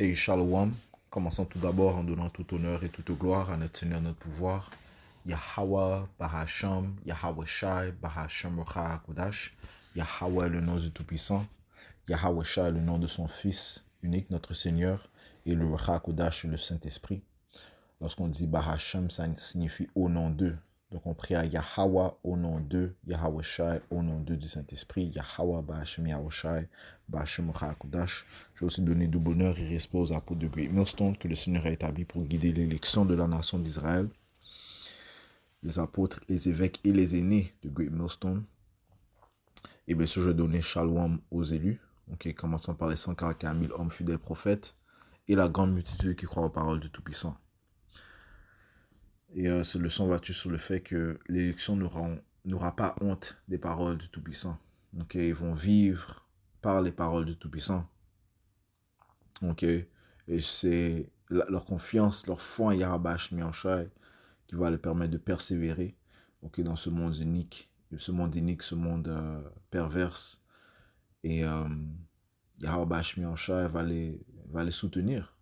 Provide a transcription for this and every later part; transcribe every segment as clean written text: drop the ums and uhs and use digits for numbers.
Et Shalom, commençons tout d'abord en donnant tout honneur et toute gloire à notre Seigneur, notre pouvoir, Yahweh, Bahasham, Yahweh Shai, Bahasham Rocha Kodash, Yahweh le nom du Tout-Puissant, Yahweh Shai le nom de son Fils unique, notre Seigneur, et le Rocha Kodash, le Saint-Esprit. Lorsqu'on dit Bahasham, ça signifie au nom d'eux. Donc on prie à Yahweh au nom d'eux, Yahweh Shai au nom d'eux du Saint-Esprit, Yahweh Bahashem Yahweh Shai, Bahashem Kodash. Je vais aussi donner du bonheur et respect aux apôtres de Great Millstone que le Seigneur a établi pour guider l'élection de la nation d'Israël. Les apôtres, les évêques et les aînés de Great Millstone. Et bien sûr, je vais donner Shalom aux élus, commençant par les 141 000 hommes fidèles prophètes et la grande multitude qui croit aux paroles du Tout-Puissant. Et cette leçon va tuer sur le fait que l'élection n'aura pas honte des paroles du Tout-Puissant. Ils vont vivre par les paroles du Tout-Puissant. Et c'est leur confiance, leur foi en Yahweh Shai qui va leur permettre de persévérer dans ce monde unique, ce monde perverse. Et Yahweh Shai va les soutenir.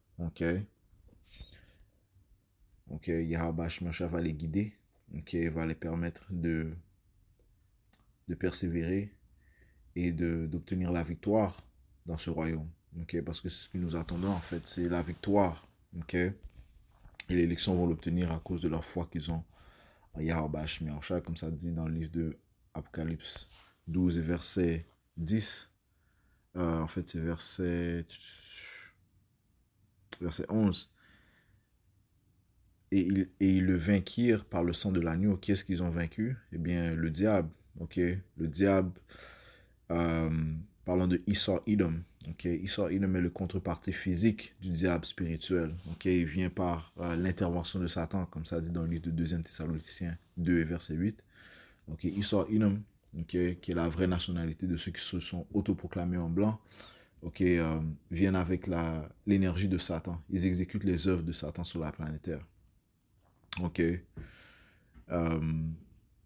Yahweh Shai va les guider, va les permettre de persévérer et d'obtenir la victoire dans ce royaume. Parce que c'est ce que nous attendons en fait, c'est la victoire. Et l'élection vont l'obtenir à cause de leur foi qu'ils ont en Yahweh Shai, comme ça dit dans le livre de Apocalypse 12 et verset 10. En fait, c'est verset 11. Et ils le vainquirent par le sang de l'agneau. Qui est-ce qu'ils ont vaincu? Eh bien, le diable. Le diable, parlant de Esau Edom. Esau Edom est le contrepartie physique du diable spirituel. Il vient par l'intervention de Satan, comme ça dit dans le livre de 2 Thessaloniciens 2 et verset 8. Esau Edom, qui est la vraie nationalité de ceux qui se sont autoproclamés en blanc, viennent avec l'énergie de Satan. Ils exécutent les œuvres de Satan sur la planète Terre.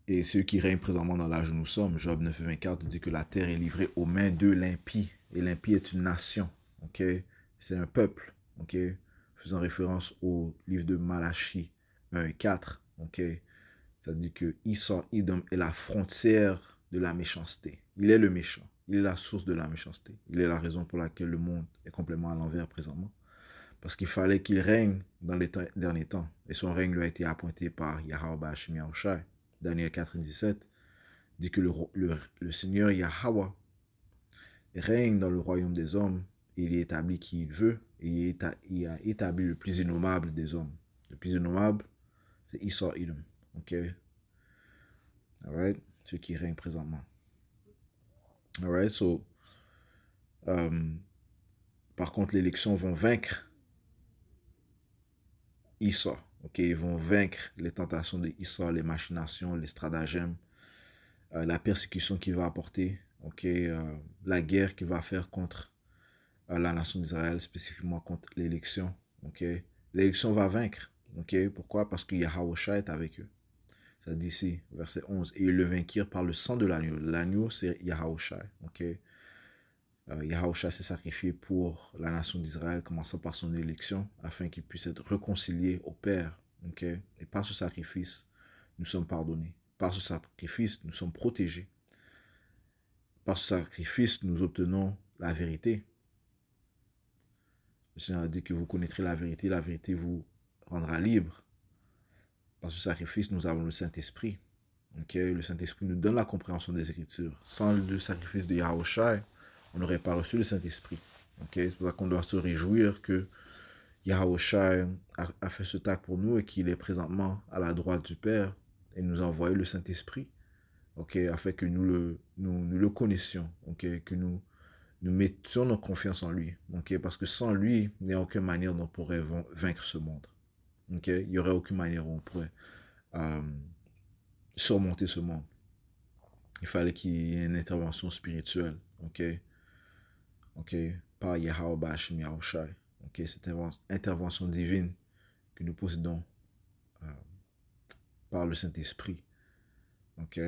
Et ceux qui règnent présentement dans l'âge où nous sommes, Job 9 et 24 dit que la terre est livrée aux mains de l'impie. Et l'impie est une nation. C'est un peuple. Faisant référence au livre de Malachie 1 et 4. Ça dit que Esau Edom est la frontière de la méchanceté. Il est le méchant. Il est la source de la méchanceté. Il est la raison pour laquelle le monde est complètement à l'envers présentement. Parce qu'il fallait qu'il règne dans les derniers temps. Et son règne lui a été appointé par Yahweh Shai. Daniel 4 et 17 dit que le Seigneur Yahweh règne dans le royaume des hommes. Et il établit qui il veut. Et il a établi le plus innommable des hommes. Le plus innommable, c'est Esau Edom. Alright? Ceux qui règnent présentement. Alright? So, par contre, l'élection vont vaincre Esau. Ils vont vaincre les tentations de Esau, les machinations, les stratagèmes, la persécution qu'il va apporter, la guerre qu'il va faire contre la nation d'Israël, spécifiquement contre l'élection. L'élection va vaincre. Pourquoi? Parce que Yahweh Shai est avec eux. Ça dit ici, verset 11. Et ils le vainquirent par le sang de l'agneau. L'agneau, c'est Yahweh Shai. Yahweh Shai s'est sacrifié pour la nation d'Israël, commençant par son élection, afin qu'il puisse être réconcilié au Père. Et par ce sacrifice, nous sommes pardonnés. Par ce sacrifice, nous sommes protégés. Par ce sacrifice, nous obtenons la vérité. Le Seigneur a dit que vous connaîtrez la vérité vous rendra libre. Par ce sacrifice, nous avons le Saint-Esprit. Le Saint-Esprit nous donne la compréhension des Écritures. Sans le sacrifice de Yahweh Shai, on n'aurait pas reçu le Saint-Esprit. C'est pour ça qu'on doit se réjouir que Yahweh Shai a fait ce acte pour nous et qu'il est présentement à la droite du Père et nous a envoyé le Saint-Esprit, afin que nous le connaissions, que nous mettions notre confiance en lui, parce que sans lui, il n'y a aucune manière dont on pourrait vaincre ce monde. Il n'y aurait aucune manière dont on pourrait surmonter ce monde. Il fallait qu'il y ait une intervention spirituelle, par Yahweh Shai. Cette intervention divine que nous possédons par le Saint-Esprit. Donc,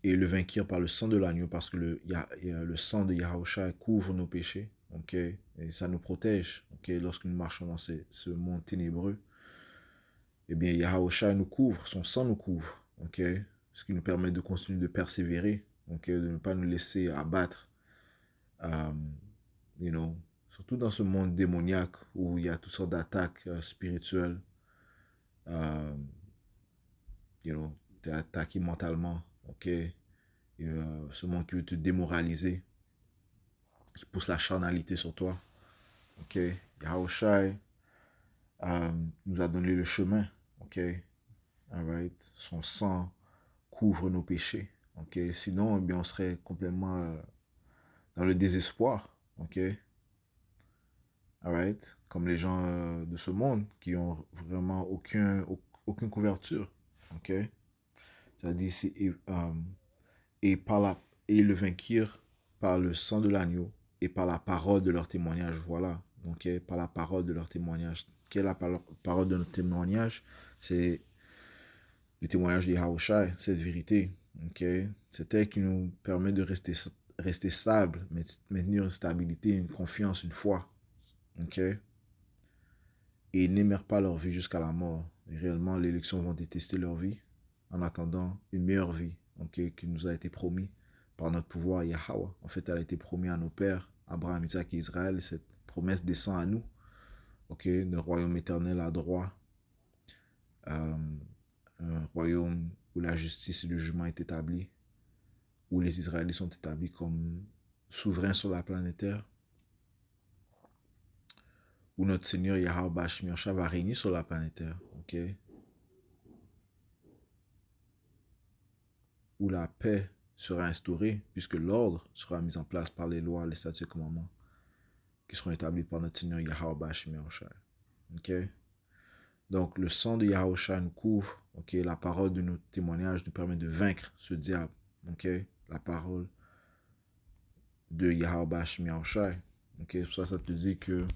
et le vainqueur par le sang de l'agneau, parce que le sang de Yahweh Shai couvre nos péchés. ok? Et ça nous protège, ok? Lorsque nous marchons dans ce monde ténébreux, eh bien, Yahushua nous couvre, son sang nous couvre, ok? Ce qui nous permet de continuer de persévérer, ok? De ne pas nous laisser abattre, you know, surtout dans ce monde démoniaque où il y a toutes sortes d'attaques spirituelles, euh, you know, t'es attaqué mentalement, ok? Et, ce monde qui veut te démoraliser, qui pousse la charnalité sur toi, ok? Yahushua nous a donné le chemin, ok? Alright? Son sang couvre nos péchés, ok? Sinon, eh bien, on serait complètement dans le désespoir, ok? Alright? Comme les gens de ce monde qui ont vraiment aucune couverture, ok? Ça dit ici, et, par la, et le vainqueur par le sang de l'agneau et par la parole de leur témoignage. Voilà. Donc, par la parole de leur témoignage. Quelle est la parole de notre témoignage? C'est le témoignage de Yahushua, cette vérité. Okay? C'est elle qui nous permet de rester stable, maintenir une stabilité, une confiance, une foi. Okay? Et n'aimèrent pas leur vie jusqu'à la mort. Et réellement, les élections vont détester leur vie en attendant une meilleure vie, okay, qui nous a été promis par notre pouvoir Yahweh. En fait, elle a été promise à nos pères, Abraham, Isaac et Israël. Et cette promesse descend à nous, okay, d'un royaume éternel à droit, un royaume où la justice et le jugement est établi, où les Israélites sont établis comme souverains sur la planète Terre, où notre Seigneur Yahweh Bashmi va régner sur la planète Terre, okay, où la paix sera instaurée, puisque l'ordre sera mis en place par les lois, les statuts et commandements qui seront établis par notre Seigneur Yahweh Bashmi okay? Donc, le sang de Yahushua nous couvre, okay? La parole de nos témoignages nous permet de vaincre ce diable, okay? La parole de Yahweh Bashmi okay? Pour ça, ça te dit que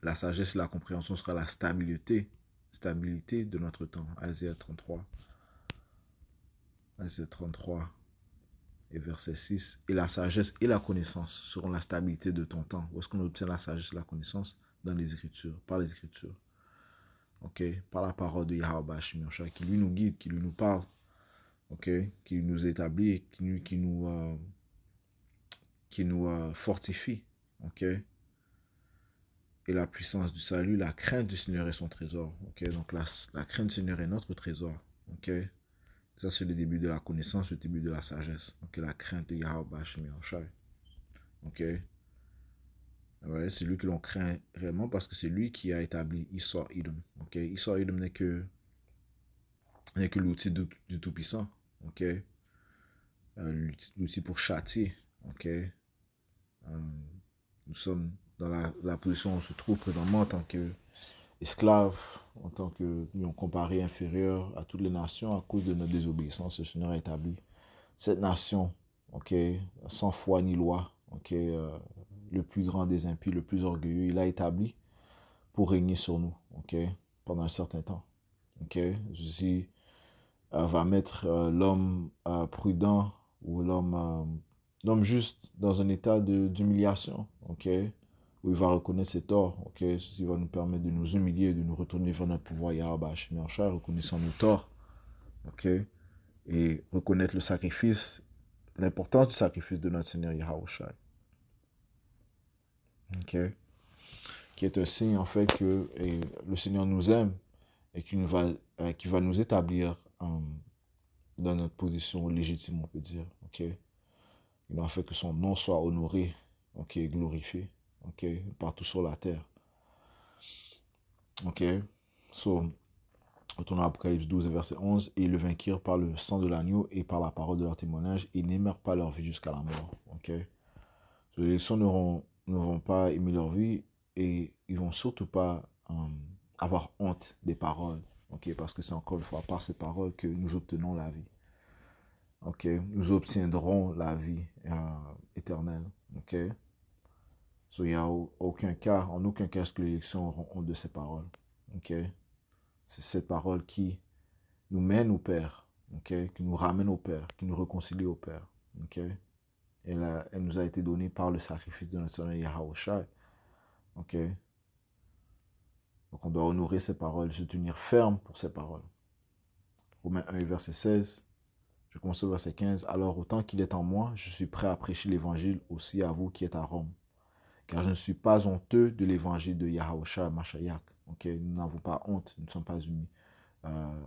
la sagesse et la compréhension sera la stabilité de notre temps. Isaïe 33. Isaïe 33 et verset 6. Et la sagesse et la connaissance seront la stabilité de ton temps. Où est-ce qu'on obtient la sagesse et la connaissance? Dans les Écritures, par les Écritures. Ok? Par la parole de Yahweh qui lui nous guide, qui lui nous parle. Ok? Qui nous établit, qui nous fortifie. Ok? Et la puissance du salut, la crainte du Seigneur est son trésor. Okay? Donc la crainte du Seigneur est notre trésor. Okay? Ça, c'est le début de la connaissance, le début de la sagesse. Okay? La crainte de Yahweh Bashmi Oshai. Okay? Ouais, c'est lui que l'on craint réellement parce que c'est lui qui a établi Isor Idom. Okay? Isor Idom n'est que l'outil du Tout-Puissant. Okay? L'outil pour châtier. Okay? Nous sommes dans la position où on se trouve présentement en tant qu'esclaves, en tant que nous comparé inférieurs à toutes les nations à cause de notre désobéissance. Le Seigneur a établi cette nation, okay, sans foi ni loi, okay, le plus grand des impies, le plus orgueilleux, il a établi pour régner sur nous, okay, pendant un certain temps. Okay. Ceci va mettre l'homme prudent ou l'homme juste dans un état d'humiliation, okay, où il va reconnaître ses torts, okay. Ceci va nous permettre de nous humilier, de nous retourner vers notre pouvoir Yahweh, reconnaissant nos torts, okay, et reconnaître le sacrifice, l'importance du sacrifice de notre Seigneur Yahweh, okay, qui est un signe en fait que le Seigneur nous aime et qui va nous établir dans notre position légitime, on peut dire, okay. Il a fait que son nom soit honoré, okay, glorifié, okay, partout sur la terre. Ok, so, retournons à Apocalypse 12, verset 11. Et ils le vainquirent par le sang de l'agneau et par la parole de leur témoignage. Ils n'aimèrent pas leur vie jusqu'à la mort. Ok, so, les élections ne vont pas aimer leur vie et ils vont surtout pas avoir honte des paroles. Ok, parce que c'est encore une fois par ces paroles que nous obtenons la vie. Ok, nous obtiendrons la vie éternelle. Ok, so, il n'y a en aucun cas est-ce que l'élection auront honte de ces paroles. Ok, c'est cette parole qui nous mène au Père, ok, qui nous ramène au Père, qui nous réconcilie au Père. Ok, elle nous a été donnée par le sacrifice de notre Seigneur Yahawashi. Ok? Donc on doit honorer ses paroles, se tenir ferme pour ses paroles. Romains 1, verset 16. Je commence au verset 15. Alors, autant qu'il est en moi, je suis prêt à prêcher l'évangile aussi à vous qui êtes à Rome. Car je ne suis pas honteux de l'évangile de Yahawashi Mashiach. Okay? Nous n'avons pas honte, nous ne sommes pas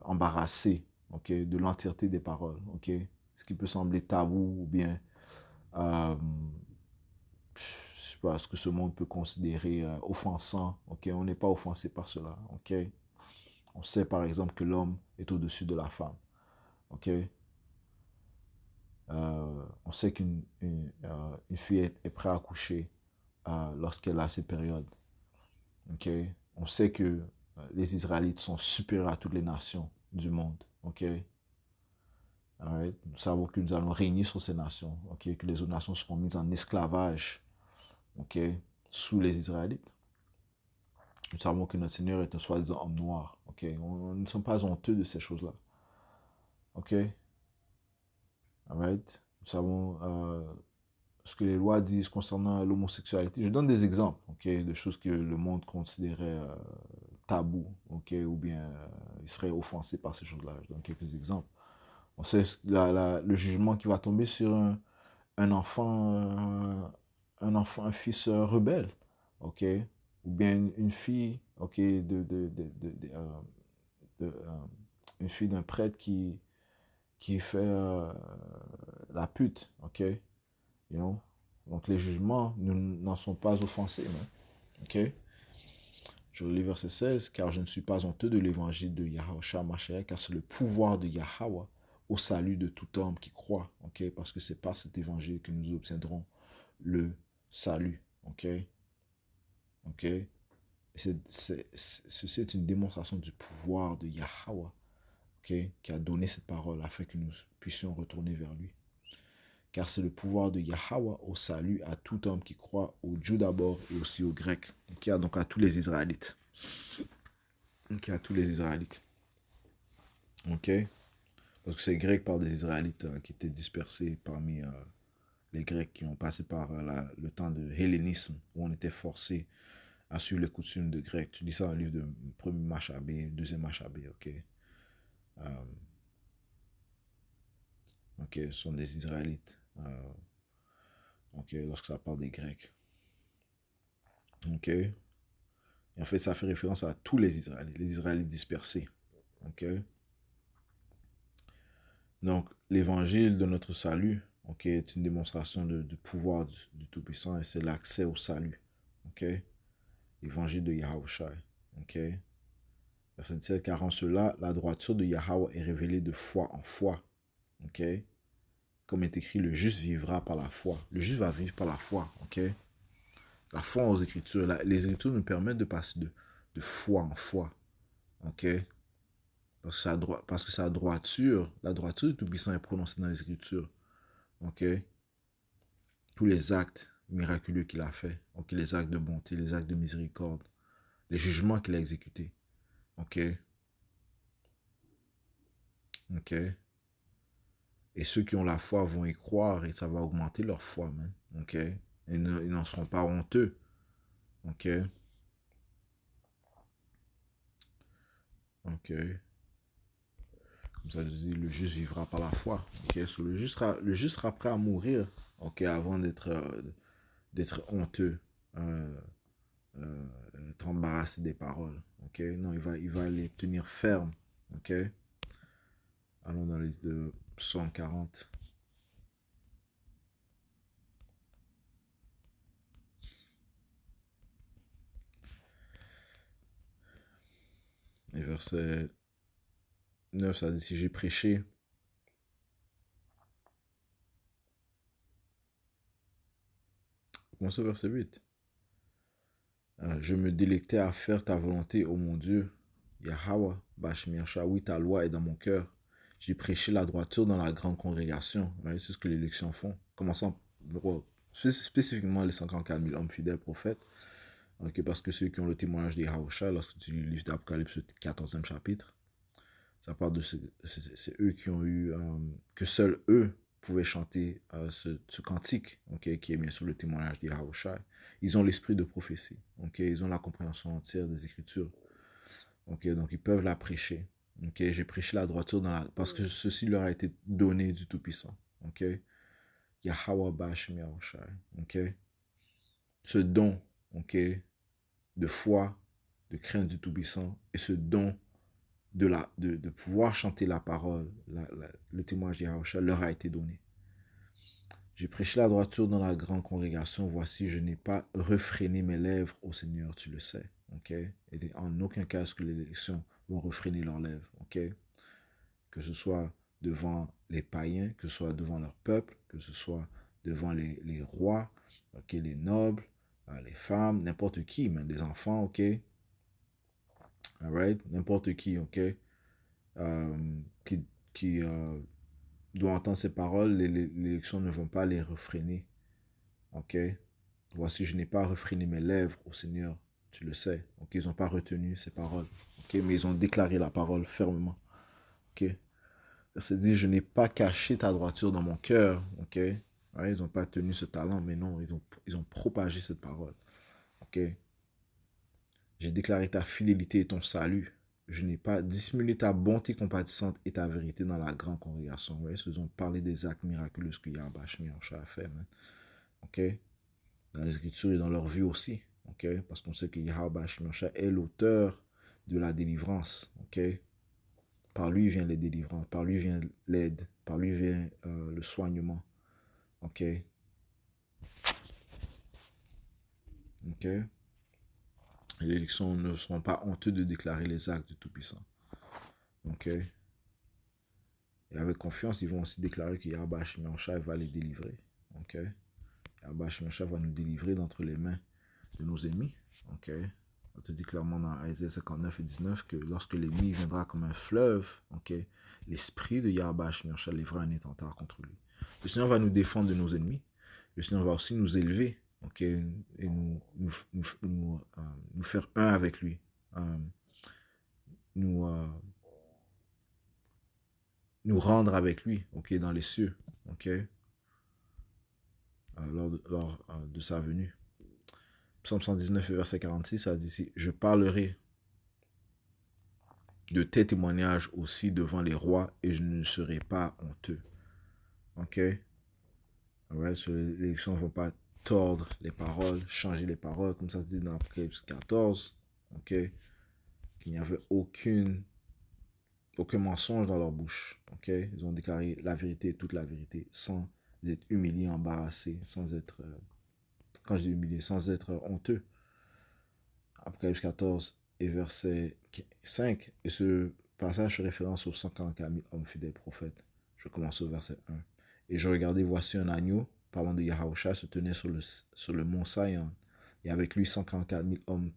embarrassés, okay, de l'entièreté des paroles. Okay? Ce qui peut sembler tabou ou bien, je sais pas, ce que ce monde peut considérer offensant. Okay? On n'est pas offensé par cela. Okay? On sait par exemple que l'homme est au-dessus de la femme. Okay? On sait qu'une fille est prête à accoucher lorsqu'elle a ses périodes. Okay? On sait que les Israélites sont supérieurs à toutes les nations du monde. Okay? Alright? Nous savons que nous allons régner sur ces nations. Okay? Que les autres nations seront mises en esclavage, okay? Sous les Israélites. Nous savons que notre Seigneur est un soi-disant homme noir. Okay? Nous ne sommes pas honteux de ces choses-là. Okay? Alright? Nous savons ce que les lois disent concernant l'homosexualité. Je donne des exemples, okay, de choses que le monde considérait tabou, okay, ou bien il serait offensé par ces choses-là. Je donne quelques exemples. On sait le jugement qui va tomber sur un enfant, un fils rebelle, okay, ou bien une fille, okay, une fille d'un prêtre qui fait la pute, ok? You know? Donc les jugements n'en sont pas offensés. Okay? Je relis verset 16. Car je ne suis pas honteux de l'évangile de Yahawashi Mashiach, car c'est le pouvoir de Yahweh au salut de tout homme qui croit. Okay? Parce que c'est par cet évangile que nous obtiendrons le salut. Okay? Okay? Ceci est une démonstration du pouvoir de Yahweh, okay, qui a donné cette parole afin que nous puissions retourner vers lui. Car c'est le pouvoir de Yahweh au salut à tout homme qui croit, aux Juifs d'abord et aussi aux Grecs. Okay, donc à tous les Israélites. Okay, à tous les Israélites. Ok? Parce que ces Grecs parlent des Israélites qui étaient dispersés parmi les Grecs qui ont passé par le temps de hellénisme, où on était forcé à suivre les coutumes de Grecs. Tu dis ça dans le livre de 1er Machabée, 2e Machabée, ok? Ok, ce sont des Israélites. Ok, lorsque ça parle des Grecs. Ok? Et en fait, ça fait référence à tous les Israélites dispersés. Ok? Donc, l'évangile de notre salut, ok, est une démonstration du pouvoir du Tout-Puissant et c'est l'accès au salut. Ok? L'évangile de Yahawashi. Ok? Verset 17, car en cela, la droiture de Yahweh est révélée de foi en foi. Ok? Comme est écrit, le juste vivra par la foi. Le juste va vivre par la foi. Ok? La foi aux Écritures. Les Écritures nous permettent de passer de foi en foi. Ok? Parce que sa droiture, la droiture du Tout-Puissant est prononcée dans les Écritures. Ok? Tous les actes miraculeux qu'il a fait. Ok? Les actes de bonté, les actes de miséricorde, les jugements qu'il a exécutés. Ok? Ok? Et ceux qui ont la foi vont y croire et ça va augmenter leur foi, man. Ok? Ils n'en seront pas honteux. Ok? Ok? Comme ça, je dis, le juste vivra par la foi. Ok? So, le juste sera prêt à mourir, ok, avant d'être honteux, être embarrassé des paroles. Ok? Non, il va les tenir fermes. Ok? Allons dans le livre de Psaume 40. Et verset 9, ça dit, si j'ai prêché, commence au verset 8. Je me délectais à faire ta volonté, ô mon Dieu. Yahweh, Bashmiacha, oui, ta loi est dans mon cœur. J'ai prêché la droiture dans la grande congrégation. Ouais, c'est ce que les élections font. Commençant spécifiquement les 54 000 hommes fidèles prophètes. Okay, parce que ceux qui ont le témoignage des Yahusha, lorsque tu lis le livre d'Apocalypse, 14e chapitre, ça parle de c'est eux qui ont eu, que seuls eux pouvaient chanter ce cantique, ok, qui est bien sûr le témoignage de Yahweh Shai. Ils ont l'esprit de prophétie, ok, ils ont la compréhension entière des Écritures, ok, donc ils peuvent la prêcher. Ok, j'ai prêché la droiture parce que ceci leur a été donné du Tout-Puissant. Ok, Yahweh Bashim Yahweh Shai. Ok, ce don, ok, de foi, de crainte du Tout-Puissant et ce don de pouvoir chanter la parole, le témoignage de Yahweh leur a été donné. J'ai prêché la droiture dans la grande congrégation. Voici, je n'ai pas refréné mes lèvres au Seigneur, tu le sais. Ok? Et en aucun cas est-ce que les élections vont refréner leurs lèvres. Ok? Que ce soit devant les païens, que ce soit devant leur peuple, que ce soit devant les rois, ok, les nobles, les femmes, n'importe qui, même les enfants, ok? Alright? N'importe qui, ok? Qui doit entendre ces paroles, les élections ne vont pas les refréner. Ok? Voici, je n'ai pas refréné mes lèvres au Seigneur, tu le sais. Ok? Ils n'ont pas retenu ces paroles. Ok? Mais ils ont déclaré la parole fermement. Ok? Verset 10, je n'ai pas caché ta droiture dans mon cœur. Ok? Ouais, ils n'ont pas tenu ce talent, mais non, ils ont propagé cette parole. Ok? J'ai déclaré ta fidélité et ton salut. Je n'ai pas dissimulé ta bonté compatissante et ta vérité dans la grande congrégation. Vous voyez, ils ont parlé des actes miraculeux que Yahweh a fait. Ok? Dans les Écritures et dans leur vie aussi. Ok? Parce qu'on sait que Yahweh est l'auteur de la délivrance. Ok? Par lui vient les délivrances, par lui vient l'aide, par lui vient le soignement. Ok? Ok? Et les élections ne seront pas honteux de déclarer les actes du Tout-Puissant. Ok? Et avec confiance, ils vont aussi déclarer que Yahweh Shai va les délivrer. Ok? Yahweh Shai va nous délivrer d'entre les mains de nos ennemis. Ok? On te dit clairement dans Isaïe 59 et 19 que lorsque l'ennemi viendra comme un fleuve, ok, l'esprit de Yahweh Shai lèvera un étendard contre lui. Le Seigneur va nous défendre de nos ennemis. Le Seigneur va aussi nous élever, ok, et nous faire un avec lui. Nous, nous rendre avec lui, ok, dans les cieux, ok, lors de sa venue. Psaume 119, verset 46, ça dit ici, je parlerai de tes témoignages aussi devant les rois et je ne serai pas honteux. Ok? Ouais, sur l'élection, ne vont pas tordre les paroles, changer les paroles, comme ça se dit dans Apocalypse 14. Ok? Qu'il n'y avait aucun mensonge dans leur bouche. Ok? Ils ont déclaré la vérité et toute la vérité sans être humiliés, embarrassés, sans être, quand je dis humiliés, sans être honteux. Apocalypse 14 et verset 5. Et ce passage fait référence aux 144 000 hommes fidèles prophètes. Je commence au verset 1. Et je regardais, voici un agneau, parlant de Yahushua, se tenait sur le mont Sion. Et avec lui 144 000 hommes,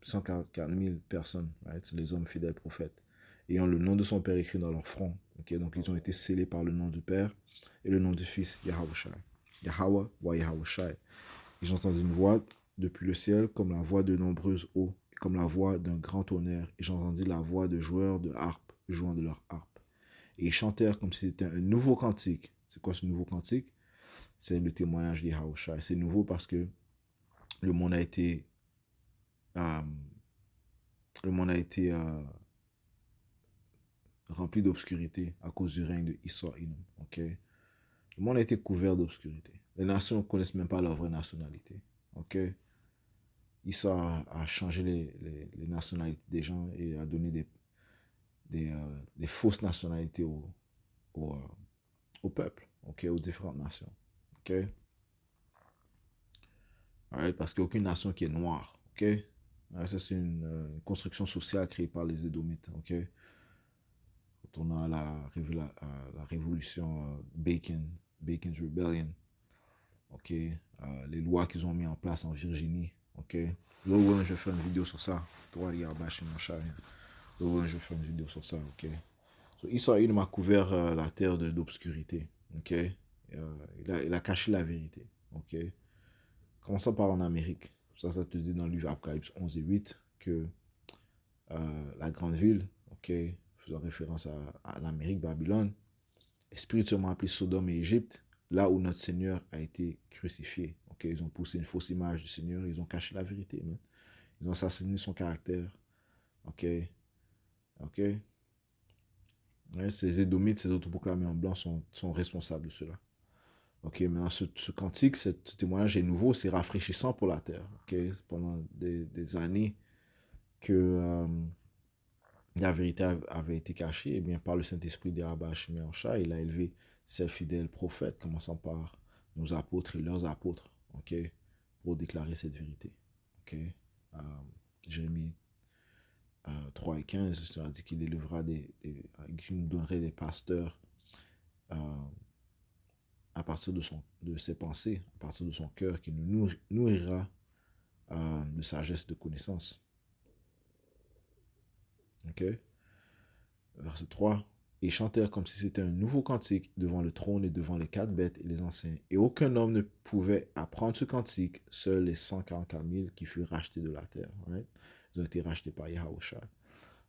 144 000 personnes, right? Les hommes fidèles prophètes, ayant le nom de son Père écrit dans leur front. Okay? Donc ils ont été scellés par le nom du Père et le nom du Fils, Yahushua. Yahweh wa Yahushua. Et j'ai entendu une voix depuis le ciel, comme la voix de nombreuses eaux, et comme la voix d'un grand tonnerre. Et j'entendis la voix de joueurs de harpe, jouant de leur harpe. Et ils chantèrent comme si c'était un nouveau cantique. C'est quoi ce nouveau cantique? C'est le témoignage de Yahushua. C'est nouveau parce que le monde a été, euh, rempli d'obscurité à cause du règne de Issa Inum. Okay? Le monde a été couvert d'obscurité. Les nations ne connaissent même pas leur vraie nationalité. Okay? Issa a changé les nationalités des gens et a donné des fausses nationalités au peuple, okay? Aux différentes nations. Okay? Right? Parce qu'il n'y a aucune nation qui est noire. Okay? Right? Ça, c'est une construction sociale créée par les Édomites. Okay? Quand on a la révolution Bacon's Rebellion, okay? Les lois qu'ils ont mis en place en Virginie. Okay? Là, ouais, je vais faire une vidéo sur ça. Toi, il y a bâché mon chat. Là, ouais, je vais faire une vidéo sur ça. Okay? So, Israël m'a couvert la terre d'obscurité. Okay? Il a caché la vérité. Okay? Commençons par en Amérique. Ça te dit dans le livre Apocalypse 11 et 8 que la grande ville, okay, faisant référence à l'Amérique, Babylone, spirituellement appelé Sodome et Égypte, là où notre Seigneur a été crucifié. Ok, ils ont poussé une fausse image du Seigneur, ils ont caché la vérité. Man. Ils ont assassiné son caractère. Ok, ok. Ouais, ces Édomites, ces autoproclamés en blanc sont responsables de cela. Ok, maintenant ce cantique, ce témoignage est nouveau, c'est rafraîchissant pour la terre. Ok, pendant des années que la vérité avait été cachée, et bien par le Saint-Esprit d'Yahweh Shemyahushua, il a élevé ses fidèles prophètes, commençant par nos apôtres et leurs apôtres, ok, pour déclarer cette vérité. Ok, Jérémie 3 et 15, il a dit qu'il élèvera qu'il nous donnerait des pasteurs euh, à partir de ses pensées, à partir de son cœur, qui nous nourrira de sagesse, de connaissance. Ok. Verset 3. Ils chantèrent comme si c'était un nouveau cantique devant le trône et devant les 4 bêtes et les anciens. Et aucun homme ne pouvait apprendre ce cantique, seuls les 144 000 qui furent rachetés de la terre. Right? Ils ont été rachetés par Yahushua.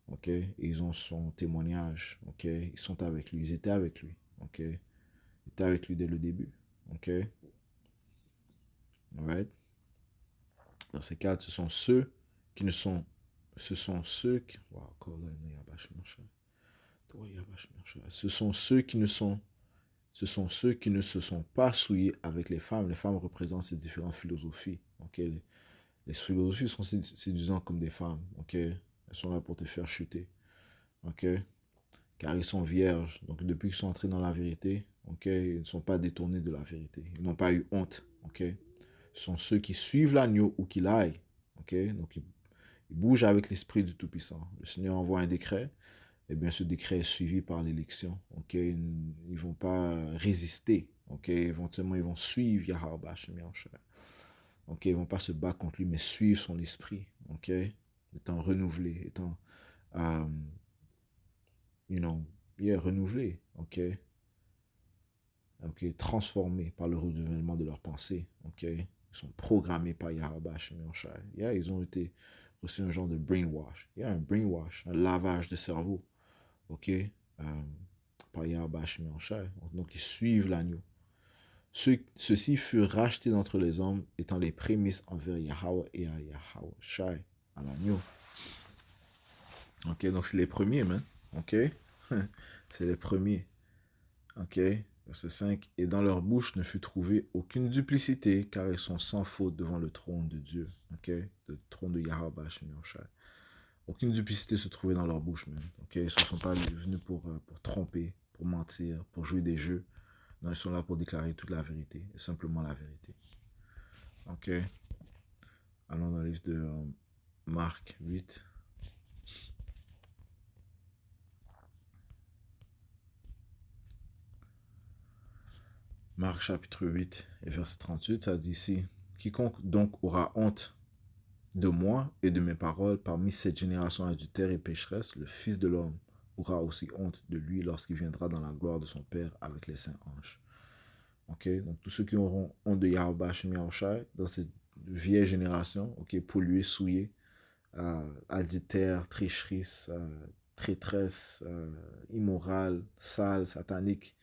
Ok. Et ils ont son témoignage. Ok. Ils sont avec lui. Ils étaient avec lui. Ok. Ils étaient avec lui dès le début. Ok. Right? Verset 4. Ce sont ceux qui ne sont. Ce sont ceux qui. Wow, ce sont ceux qui ne sont. Ce sont ceux qui ne se sont pas souillés avec les femmes. Les femmes représentent ces différentes philosophies. Okay? Les philosophies sont séduisantes comme des femmes. Okay? Elles sont là pour te faire chuter. Okay? Car ils sont vierges. Donc depuis qu'ils sont entrés dans la vérité, okay? Ils ne sont pas détournés de la vérité. Ils n'ont pas eu honte. Okay? Ce sont ceux qui suivent l'agneau où qu'il aille. Okay? Donc ils bougent avec l'esprit du Tout-Puissant. Le Seigneur envoie un décret. Eh bien, ce décret est suivi par l'élection. Okay? Ils ne vont pas résister. Okay? Éventuellement, ils vont suivre Yahweh Shemyahushua. Okay? Ils ne vont pas se battre contre lui, mais suivre son esprit. Okay? Étant renouvelé, étant renouvelé. Okay? Okay? Transformés par le renouvellement de leurs pensées. Okay? Ils sont programmés par Yahweh Shemyahushua. Yeah, ils ont été reçus un genre de brainwash. Yeah, un brainwash, un lavage de cerveau. Ok, par Yahweh Shemyahushua. Donc ils suivent l'agneau. Ceux-ci furent rachetés d'entre les hommes, étant les prémices envers Yahweh et à Yahushua, à l'agneau. Ok, donc c'est les premiers, man. Ok, c'est les premiers. Ok, verset 5. Et dans leur bouche ne fut trouvée aucune duplicité, car ils sont sans faute devant le trône de Dieu. Ok, le trône de Yahweh Shemyahushua. Aucune duplicité se trouvait dans leur bouche, même. Okay? Ils ne sont pas venus pour tromper, pour mentir, pour jouer des jeux. Non, ils sont là pour déclarer toute la vérité, et simplement la vérité. Ok. Allons dans le livre de Marc 8. Marc chapitre 8 et verset 38, ça dit ici, « Quiconque donc aura honte de moi et de mes paroles parmi cette génération adultère et pécheresse, le Fils de l'homme aura aussi honte de lui lorsqu'il viendra dans la gloire de son Père avec les saints anges. » Ok, donc tous ceux qui auront honte de Yahweh Shemyahushua dans cette vieille génération, ok, polluée, souillée, adultère, tricherie, traîtresse, immorale, sale, satanique,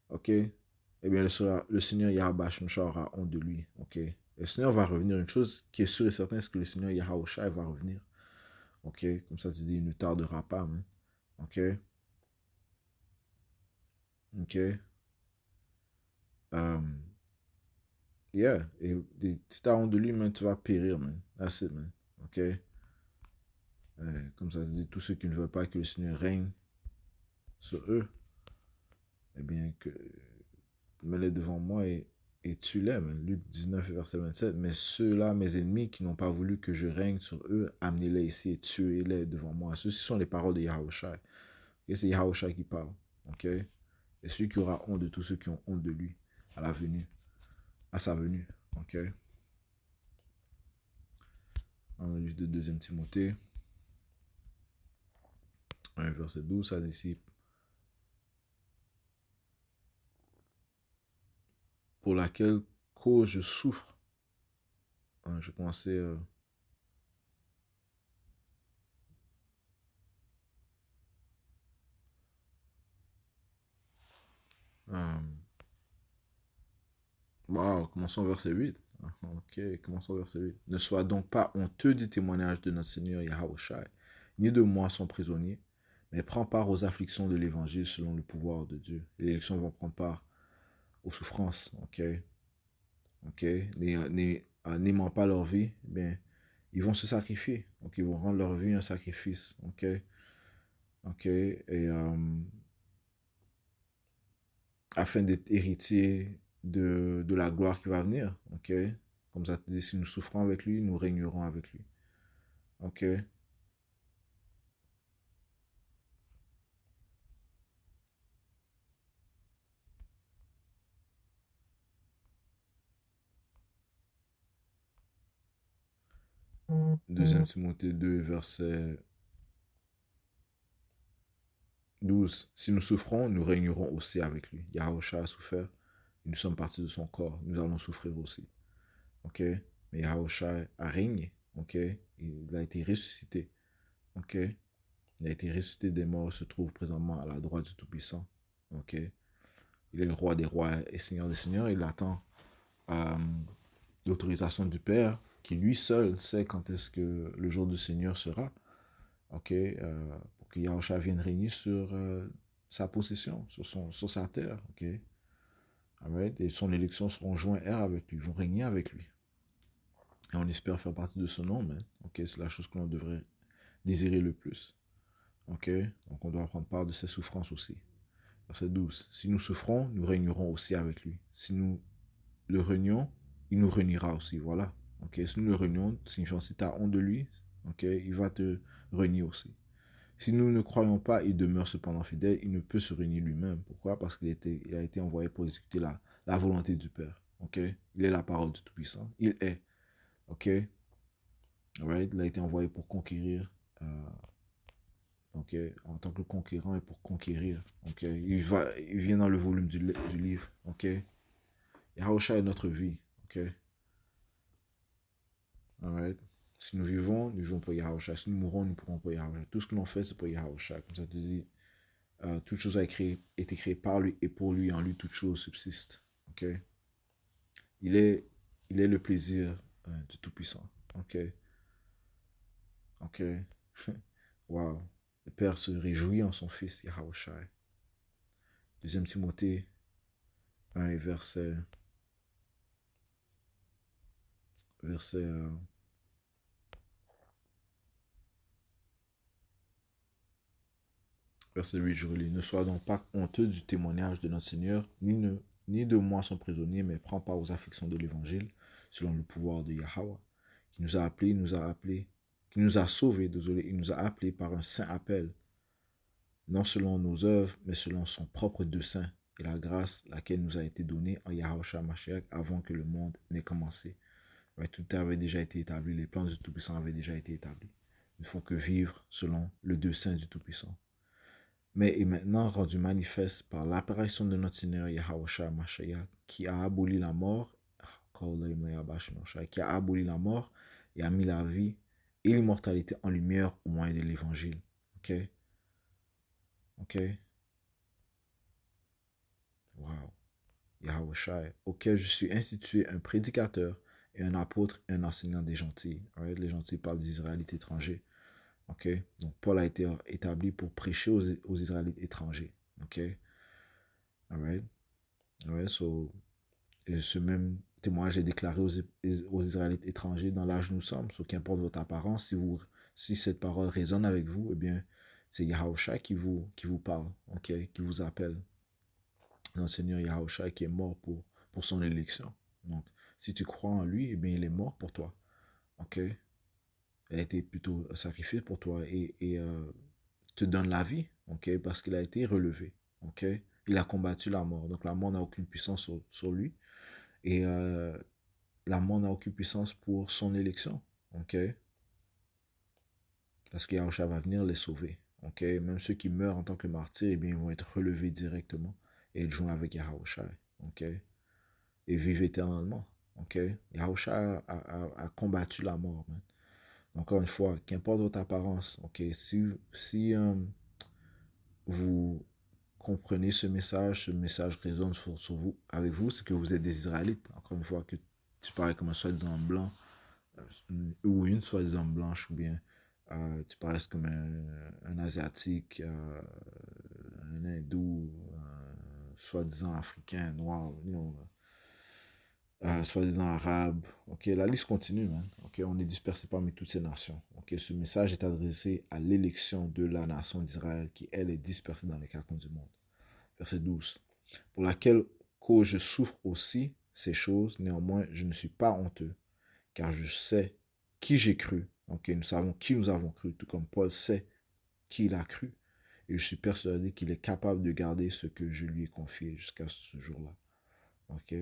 ok, eh bien le Seigneur Yahweh Shemyahushua aura honte de lui, ok. Le Seigneur va revenir. Une chose qui est sûre et certaine, c'est que le Seigneur Yahushua va revenir. Ok, comme ça tu dis, il ne tardera pas, man. Ok, ok. Yeah, et si t'as honte de lui, man, tu vas périr, man. That's it, man. Ok, comme ça tu dis, tous ceux qui ne veulent pas que le Seigneur règne sur eux, eh bien, mets-les devant moi et tue-les, man. Luc 19, verset 27. Mais ceux-là, mes ennemis, qui n'ont pas voulu que je règne sur eux, amenez-les ici et tuez-les devant moi. Ceux-ci sont les paroles de Yahushua. Okay? C'est Yahushua qui parle. Ok? Et celui qui aura honte de tous ceux qui ont honte de lui à la venue, à sa venue. Ok? Dans le livre de 2 Timothée, 1, verset 12, ça dit ici, pour laquelle cause je souffre. Je vais commencer. Wow, commençons verset 8. Ok, commençons verset 8. Ne sois donc pas honteux du témoignage de notre Seigneur Yahweh Shai, ni de moi son prisonnier, mais prends part aux afflictions de l'évangile selon le pouvoir de Dieu. Les élections vont prendre part aux souffrances, ok? Ok? N'aimant pas leur vie, bien, ils vont se sacrifier. Donc, ils vont rendre leur vie un sacrifice, ok? Ok? Et afin d'être héritier de la gloire qui va venir, ok? Comme ça te dit, si nous souffrons avec lui, nous régnerons avec lui. Ok? Deuxième Timothée 2, verset 12. Si nous souffrons, nous régnerons aussi avec lui. Yahusha a souffert, et nous sommes partis de son corps. Nous allons souffrir aussi. Ok? Mais Yahusha a régné. Ok? Il a été ressuscité. Ok? Il a été ressuscité des morts, se trouve présentement à la droite du Tout-Puissant. Ok? Il est le roi des rois et seigneur des seigneurs. Il attend euh, l'autorisation du Père, qui lui seul sait quand est-ce que le jour du Seigneur sera. Ok, pour que Yahusha vienne régner sur sa possession, sur sa terre. Ok, right? Et son élection seront joints air avec lui, vont régner avec lui. Et on espère faire partie de ce nom, man. Ok, c'est la chose que l'on devrait désirer le plus. Ok, donc on doit prendre part de ses souffrances aussi. Verset 12. Si nous souffrons, nous régnerons aussi avec lui. Si nous le renions, il nous reniera aussi. Voilà. Ok, si nous le renions, signifiant si tu as honte de lui, ok, il va te renier aussi. Si nous ne croyons pas, il demeure cependant fidèle, il ne peut se réunir lui-même. Pourquoi? Parce il a été envoyé pour exécuter la volonté du Père. Ok? Il est la parole du Tout-Puissant. Il est. Ok? Right? Il a été envoyé pour conquérir. Ok? En tant que conquérant et pour conquérir. Ok? Il vient dans le volume du livre. Ok? Yahusha est notre vie. Ok? Alright? Si nous vivons pour Yahusha. Si nous mourons, nous pourrons pour Yahusha. Tout ce que l'on fait, c'est pour Yahusha. Comme ça, tu dis, toute chose a été créée par lui et pour lui, en lui, toute chose subsiste. Ok? Il est, il est le plaisir du Tout-Puissant. Ok? Ok? Wow. Le Père se réjouit en son Fils, Yahushua. Deuxième Timothée 1 et verset 8, je relis. Ne sois donc pas honteux du témoignage de notre Seigneur, ni de moi son prisonnier, mais prends part aux afflictions de l'Évangile, selon le pouvoir de Yahweh, qui nous a appelés, qui nous a sauvés, désolé, il nous a appelés par un saint appel, non selon nos œuvres, mais selon son propre dessein et la grâce laquelle nous a été donnée en Yahushua Mashiach avant que le monde n'ait commencé. Ouais, tout avait déjà été établi, les plans du Tout-Puissant avaient déjà été établis. Il ne faut que vivre selon le dessein du Tout-Puissant. Mais est maintenant rendu manifeste par l'apparition de notre Seigneur Yahushua Mashiach qui a aboli la mort, qui a aboli la mort et a mis la vie et l'immortalité en lumière au moyen de l'évangile. Ok? Ok? Wow. Yahushua, auquel je suis institué un prédicateur et un apôtre et un enseignant des gentils. Right? Les gentils parlent des Israélites étrangers. Okay? Donc Paul a été établi pour prêcher aux Israélites étrangers. Okay? Alright? Alright? So, et ce même témoignage est déclaré aux Israélites étrangers dans l'âge où nous sommes. So, qu'importe votre apparence, si cette parole résonne avec vous, eh bien, c'est Yahushua qui vous parle, okay? Qui vous appelle. Le Seigneur Yahushua qui est mort pour son élection. Donc, si tu crois en lui, eh bien, il est mort pour toi. Ok? Il a été plutôt sacrifié pour toi et te donne la vie. Ok? Parce qu'il a été relevé. Ok? Il a combattu la mort. Donc, la mort n'a aucune puissance sur lui. Et la mort n'a aucune puissance pour son élection. Ok? Parce que Yahushua va venir les sauver. Ok? Même ceux qui meurent en tant que martyrs, eh bien, ils vont être relevés directement et être joints avec Yahushua. Ok? Et vivre éternellement. Ok? Yahushua a combattu la mort. Man. Encore une fois, qu'importe votre apparence, ok? Si vous comprenez ce message résonne sur vous, avec vous, c'est que vous êtes des Israélites. Encore une fois, que tu parais comme un soi-disant blanc, ou une soi-disant blanche, ou bien tu parais comme un Asiatique, un hindou, soi-disant africain, noir, soi-disant arabe. Ok, la liste continue, man. Ok, on est dispersé parmi toutes ces nations. Ok, ce message est adressé à l'élection de la nation d'Israël qui, elle, est dispersée dans les quatre coins du monde. Verset 12. Pour laquelle cause je souffre aussi ces choses, néanmoins, je ne suis pas honteux, car je sais qui j'ai cru. Ok, nous savons qui nous avons cru, tout comme Paul sait qui il a cru. Et je suis persuadé qu'il est capable de garder ce que je lui ai confié jusqu'à ce jour-là. Ok.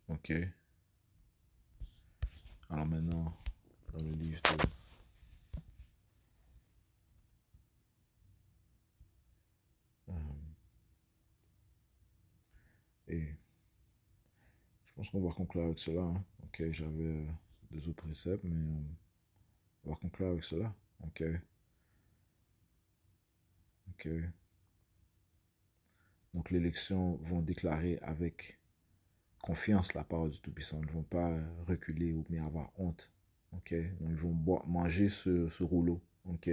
Ok. Alors maintenant, dans le livre de... Et je pense qu'on va conclure avec cela. Hein. Ok, j'avais deux autres préceptes, mais on va conclure avec cela. Ok. Ok. Donc l'élection vont déclarer avec confiance la parole du Tout-Puissant. Ils ne vont pas reculer ou bien avoir honte. Ok. Donc ils vont manger ce rouleau. Ok.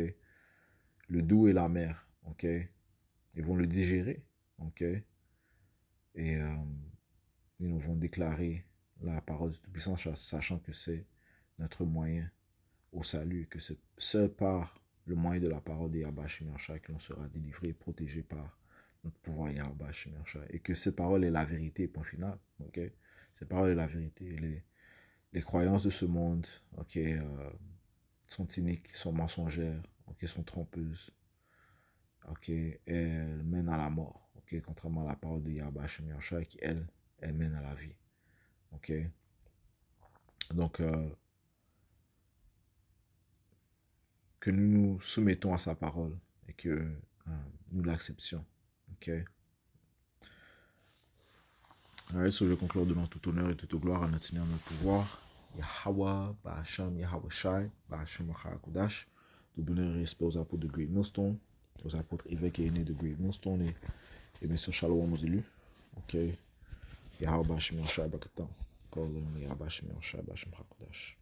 Le doux et l'amer. Ok. Ils vont le digérer. Ok. Et ils vont déclarer la parole du Tout-Puissant, sachant que c'est notre moyen au salut, que c'est seul par le moyen de la parole de Yahweh Shemir que l'on sera délivré et protégé par notre pouvoir Yahweh Shemir, et que cette parole est la vérité, point final. Ok, cette parole est la vérité. Les croyances de ce monde, ok, sont iniques, sont mensongères, ok, sont trompeuses, ok, elles mènent à la mort, ok, contrairement à la parole de Yahweh Shemir qui elle mène à la vie, ok. Donc que nous nous soumettons à sa parole et que nous l'acceptions. Ok. Alright, so je conclure donnant tout honneur et toute gloire à notre Seigneur, notre pouvoir. Yahweh, Bahasham, Yahweh Shai, Bahasham Kodash. Tout bonheur et respect aux apôtres de Great Millstone, aux apôtres évêques et aînés de Great Millstone et bien sûr Shalom aux élus. Ok. Yahweh Bahasham Shai Bakatam. Yahweh Bahasham Shai Bahasham Kodash.